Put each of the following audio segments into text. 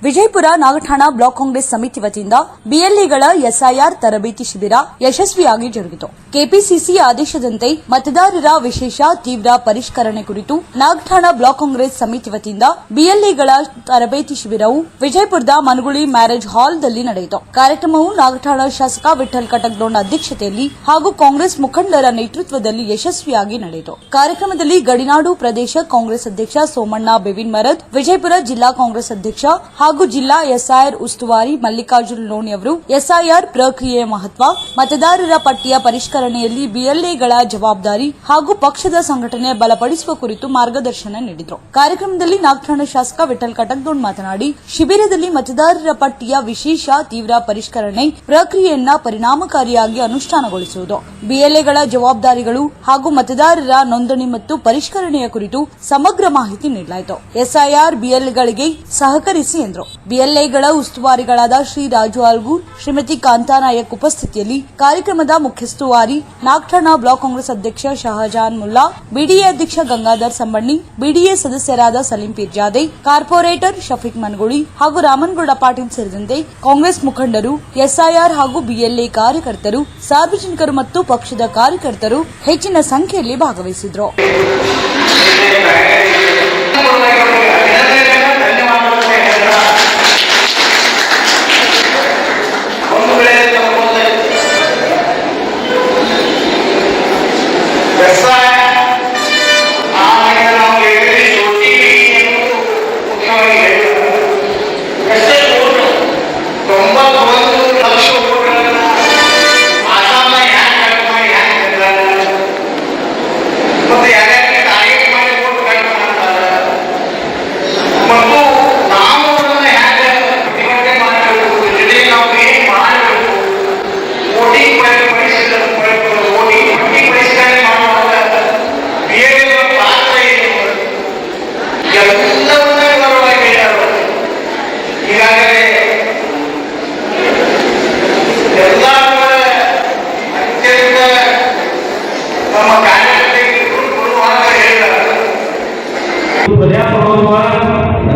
Vijayapura Nagathana block Congress ಸಮಿತಿ ವತಿಯಿಂದ ಬಿಎಲ್ಇಗಳ SIR ತರಬೇತಿ ಶಿಬಿರ ಯಶಸ್ವಿಯಾಗಿ ಜರುಗಿತು. ಕೆಪಿಸಿಸಿ ಆದೇಶದಂತೆ ಮತದಾರರ ವಿಶೇಷ ತೀವ್ರ ಪರಿಷ್ಕರಣೆ ಕುರಿತು ನಾಗಠಾಣ ಬ್ಲಾಕ್ ಕಾಂಗ್ರೆಸ್ ಸಮಿತಿ ವತಿಯಿಂದ ಬಿಎಲ್ಇಗಳ ತರಬೇತಿ ಶಿಬಿರವು ವಿಜಯಪುರದ ಮನಗುಳಿ ಮ್ಯಾರೇಜ್ ಹಾಲ್ನಲ್ಲಿ ನಡೆಯಿತು. ಕಾರ್ಯಕ್ರಮವು ನಾಗಠಾಣ ಶಾಸಕ ವಿಠಲ್ ಕಟಕ್ದೊಂಡ ಅಧ್ಯಕ್ಷತೆಯಲ್ಲಿ ಹಾಗೂ ಕಾಂಗ್ರೆಸ್ ಮುಖಂಡರ ನೇತೃತ್ವದಲ್ಲಿ ಯಶಸ್ವಿಯಾಗಿ ನಡೆಯಿತು. ಕಾರ್ಯಕ್ರಮದಲ್ಲಿ ಗಡಿನಾಡು ಪ್ರದೇಶ ಕಾಂಗ್ರೆಸ್ ಅಧ್ಯಕ್ಷ ಸೋಮಣ್ಣ ಬೇವಿನ್ ಮರದ್, ವಿಜಯಪುರ ಜಿಲ್ಲಾ ಕಾಂಗ್ರೆಸ್ ಅಧ್ಯಕ್ಷ ಹಾಗೂ ಜಿಲ್ಲಾ ಎಸ್ಐಆರ್ ಉಸ್ತುವಾರಿ ಮಲ್ಲಿಕಾರ್ಜುನ ಲೋಣಿ ಅವರು ಎಸ್ಐಆರ್ ಪ್ರಕ್ರಿಯೆಯ ಮಹತ್ವ, ಮತದಾರರ ಪಟ್ಟಿಯ ಪರಿಷ್ಕರಣೆಯಲ್ಲಿ ಬಿಎಲ್ಎಗಳ ಜವಾಬ್ದಾರಿ ಹಾಗೂ ಪಕ್ಷದ ಸಂಘಟನೆ ಬಲಪಡಿಸುವ ಕುರಿತು ಮಾರ್ಗದರ್ಶನ ನೀಡಿದರು. ಕಾರ್ಯಕ್ರಮದಲ್ಲಿ ನಾಗಠಾಣ ಶಾಸಕ ವಿಠಲ್ ಕಟಕ್ದೊಂಡ್ ಮಾತನಾಡಿ, ಶಿಬಿರದಲ್ಲಿ ಮತದಾರರ ಪಟ್ಟಿಯ ವಿಶೇಷ ತೀವ್ರ ಪರಿಷ್ಕರಣೆ ಪ್ರಕ್ರಿಯೆಯನ್ನ ಪರಿಣಾಮಕಾರಿಯಾಗಿ ಅನುಷ್ಠಾನಗೊಳಿಸುವುದು, ಬಿಎಲ್ಎಗಳ ಜವಾಬ್ದಾರಿಗಳು ಹಾಗೂ ಮತದಾರರ ನೋಂದಣಿ ಮತ್ತು ಪರಿಷ್ಕರಣೆಯ ಕುರಿತು ಸಮಗ್ರ ಮಾಹಿತಿ ನೀಡಲಾಯಿತು. ಎಸ್ಐಆರ್ ಬಿಎಲ್ಗಳಿಗೆ ಸಹಕರಿಸಿ ಎಂದರು. ಬಿಎಲ್ಎಗಳ ಉಸ್ತುವಾರಿಗಳಾದ ಶ್ರೀ ರಾಜು ಆಲ್ಗೂರ್, ಶ್ರೀಮತಿ ಕಾಂತಾನಾಯಕ್ ಉಪಸ್ಥಿತಿಯಲ್ಲಿ ಕಾರ್ಯಕ್ರಮದ ಮುಖ್ಯಸ್ತುವಾರಿ ನಾಗಠಾಣ ಬ್ಲಾಕ್ ಕಾಂಗ್ರೆಸ್ ಅಧ್ಯಕ್ಷ ಶಹಜಾನ್ ಮುಲ್ಲಾ, ಬಿಡಿಎ ಅಧ್ಯಕ್ಷ ಗಂಗಾಧರ್ ಸಂಬಣ್ಣಿ, ಬಿಡಿಎ ಸದಸ್ಯರಾದ ಸಲೀಂ ಪಿರ್ಜಾದೆ, ಕಾರ್ಪೊರೇಟರ್ ಶಫೀಕ್ ಮನಗುಳಿ ಹಾಗೂ ರಾಮನಗೌಡ ಪಾಟೀಲ್ ಸೇರಿದಂತೆ ಕಾಂಗ್ರೆಸ್ ಮುಖಂಡರು, ಎಸ್ಐಆರ್ ಹಾಗೂ ಬಿಎಲ್ಎ ಕಾರ್ಯಕರ್ತರು, ಸಾರ್ವಜನಿಕರು ಮತ್ತು ಪಕ್ಷದ ಕಾರ್ಯಕರ್ತರು ಹೆಚ್ಚಿನ ಸಂಖ್ಯೆಯಲ್ಲಿ ಭಾಗವಹಿಸಿದರು.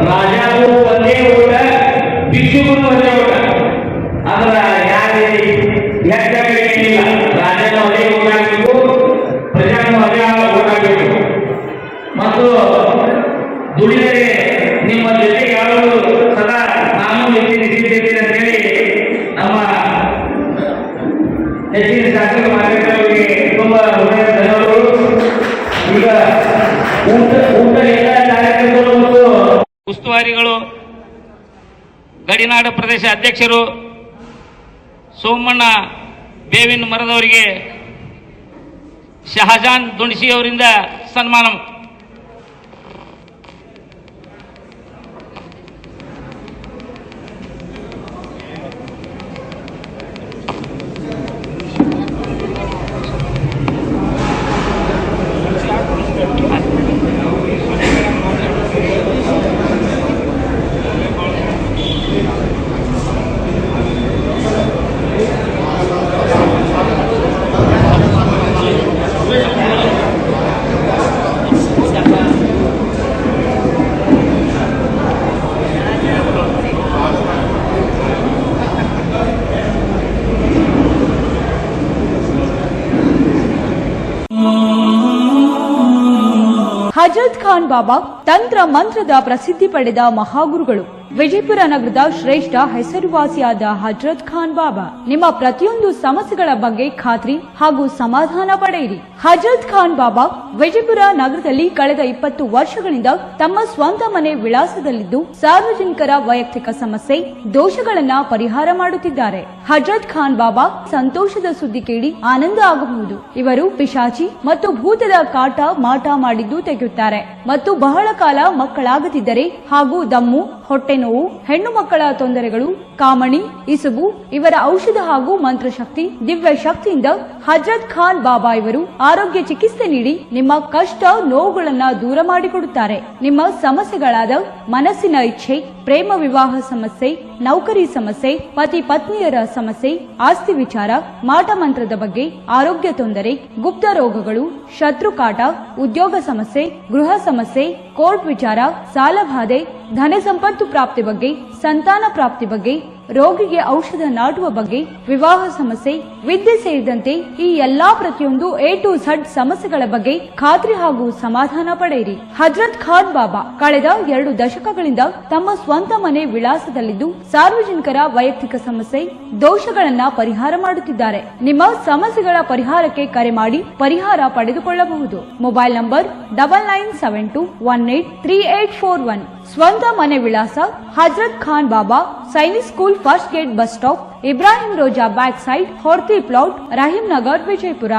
ರಾಜರು ಒಂದೇ ಊಟ, ಭಿಕ್ಷುಕರು ಒಂದೇ ಊಟ. ಅದರ ಯಾರಿಲ್ಲ, ರಾಜನ ಅದೇ ಊಟ ಆಗಬೇಕು, ಪ್ರಜಾನು ಅದೇ ಊಟ ಆಗಬೇಕು. ಮತ್ತು ದುಡಿದರೆ ನಿಮ್ಮ ಜೊತೆ ಯಾರು ಸದಾ ನಾನು ನಿಂತಿದ್ದೇನೆ ಅಂತ ಹೇಳಿ ನಮ್ಮ ಹೆಚ್ಚಿನ ಶಾಸಕ ಮಾರ್ಗದವರಿಗೆ ತುಂಬಾ ಧನ್ಯವಾದಗಳು. ಈಗ ಊಟ ಎಲ್ಲ ಕಾರ್ಯಕ್ರಮಗಳು ಮತ್ತು ಉಸ್ತುವಾರಿಗಳು, ಗಡಿನಾಡು ಪ್ರದೇಶ ಅಧ್ಯಕ್ಷರು ಸೋಮಣ್ಣ ಬೇವಿನ ಮರದವರಿಗೆ ಶಹಜಾನ್ ದುಂಡಿಸಿ ಅವರಿಂದ ಸನ್ಮಾನ. ಹಜರತ್ ಖಾನ್ ಬಾಬಾ ತಂತ್ರ ಮಂತ್ರದ ಪ್ರಸಿದ್ಧಿ ಪಡೆದ ಮಹಾಗುರುಗಳು. ವಿಜಯಪುರ ನಗರದ ಶ್ರೇಷ್ಠ ಹೆಸರುವಾಸಿಯಾದ ಹಜರತ್ ಖಾನ್ ಬಾಬಾ ನಿಮ್ಮ ಪ್ರತಿಯೊಂದು ಸಮಸ್ಯೆಗಳ ಬಗ್ಗೆ ಖಾತ್ರಿ ಹಾಗೂ ಸಮಾಧಾನ ಪಡೆಯಿರಿ. ಹಜರತ್ ಖಾನ್ ಬಾಬಾ ವಿಜಯಪುರ ನಗರದಲ್ಲಿ ಕಳೆದ 20 ವರ್ಷಗಳಿಂದ ತಮ್ಮ ಸ್ವಂತ ಮನೆ ವಿಳಾಸದಲ್ಲಿದ್ದು ಸಾರ್ವಜನಿಕರ ವೈಯಕ್ತಿಕ ಸಮಸ್ಯೆ, ದೋಷಗಳನ್ನ ಪರಿಹಾರ ಮಾಡುತ್ತಿದ್ದಾರೆ. ಹಜರತ್ ಖಾನ್ ಬಾಬಾ ಸಂತೋಷದ ಸುದ್ದಿ ಕೇಳಿ ಆನಂದ ಆಗಬಹುದು. ಇವರು ಪಿಶಾಚಿ ಮತ್ತು ಭೂತದ ಕಾಟ ಮಾಟ ಮಾಡಿದ್ದು ತೆಗೆಯುತ್ತಾರೆ ಮತ್ತು ಬಹಳ ಕಾಲ ಮಕ್ಕಳಾಗದಿದ್ದರೆ ಹಾಗೂ ದಮ್ಮು, ಹೊಟ್ಟೆ ನೋವು, ಹೆಣ್ಣು ಮಕ್ಕಳ ತೊಂದರೆಗಳು, ಕಾಮಣಿ, ಇಸುಬು ಇವರ ಔಷಧ ಹಾಗೂ ಮಂತ್ರಶಕ್ತಿ, ದಿವ್ಯ ಶಕ್ತಿಯಿಂದ ಹಜರತ್ ಖಾನ್ ಬಾಬಾ ಇವರು ಆರೋಗ್ಯ ಚಿಕಿತ್ಸೆ ನೀಡಿ ನಿಮ್ಮ ಕಷ್ಟ ನೋವುಗಳನ್ನ ದೂರ ಮಾಡಿಕೊಡುತ್ತಾರೆ. ನಿಮ್ಮ ಸಮಸ್ಯೆಗಳಾದ ಮನಸ್ಸಿನ ಇಚ್ಛೆ, ಪ್ರೇಮ ವಿವಾಹ ಸಮಸ್ಯೆ, ನೌಕರಿ ಸಮಸ್ಯೆ, ಪತಿ ಪತ್ನಿಯರ ಸಮಸ್ಯೆ, ಆಸ್ತಿ ವಿಚಾರ, ಮಾಟ ಮಂತ್ರದ ಬಗ್ಗೆ, ಆರೋಗ್ಯ ತೊಂದರೆ, ಗುಪ್ತ ರೋಗಗಳು, ಶತ್ರುಕಾಟ, ಉದ್ಯೋಗ ಸಮಸ್ಯೆ, ಗೃಹ ಸಮಸ್ಯೆ, ಕೋರ್ಟ್ ವಿಚಾರ, ಸಾಲಬಾಧೆ, ಧನ ಸಂಪತ್ತು ಪ್ರಾಪ್ತಿ ಬಗ್ಗೆ, ಸಂತಾನ ಪ್ರಾಪ್ತಿ ಬಗ್ಗೆ, ರೋಗಿಗೆ ಔಷಧ ನಾಟುವ ಬಗ್ಗೆ, ವಿವಾಹ ಸಮಸ್ಯೆ, ವಿದ್ಯೆ ಸೇರಿದಂತೆ ಈ ಎಲ್ಲಾ ಪ್ರತಿಯೊಂದು A to Z ಸಮಸ್ಯೆಗಳ ಬಗ್ಗೆ ಖಾತ್ರಿ ಹಾಗೂ ಸಮಾಧಾನ ಪಡೆಯಿರಿ. ಹಜರತ್ ಖಾನ್ ಬಾಬಾ ಕಳೆದ 2 ದಶಕಗಳಿಂದ ತಮ್ಮ ಸ್ವಂತ ಮನೆ ವಿಳಾಸದಲ್ಲಿದ್ದು ಸಾರ್ವಜನಿಕರ ವೈಯಕ್ತಿಕ ಸಮಸ್ಯೆ, ದೋಷಗಳನ್ನ ಪರಿಹಾರ ಮಾಡುತ್ತಿದ್ದಾರೆ. ನಿಮ್ಮ ಸಮಸ್ಯೆಗಳ ಪರಿಹಾರಕ್ಕೆ ಕರೆ ಮಾಡಿ ಪರಿಹಾರ ಪಡೆದುಕೊಳ್ಳಬಹುದು. Mobile number 9972183841. ಸ್ವಂತ ಮನೆ ವಿಳಾಸ Hazrat Khan Baba, Sainik school, first gate, bus stop, Ibrahim Roza back side, Horti plot, Rahim Nagar, Vijayapura.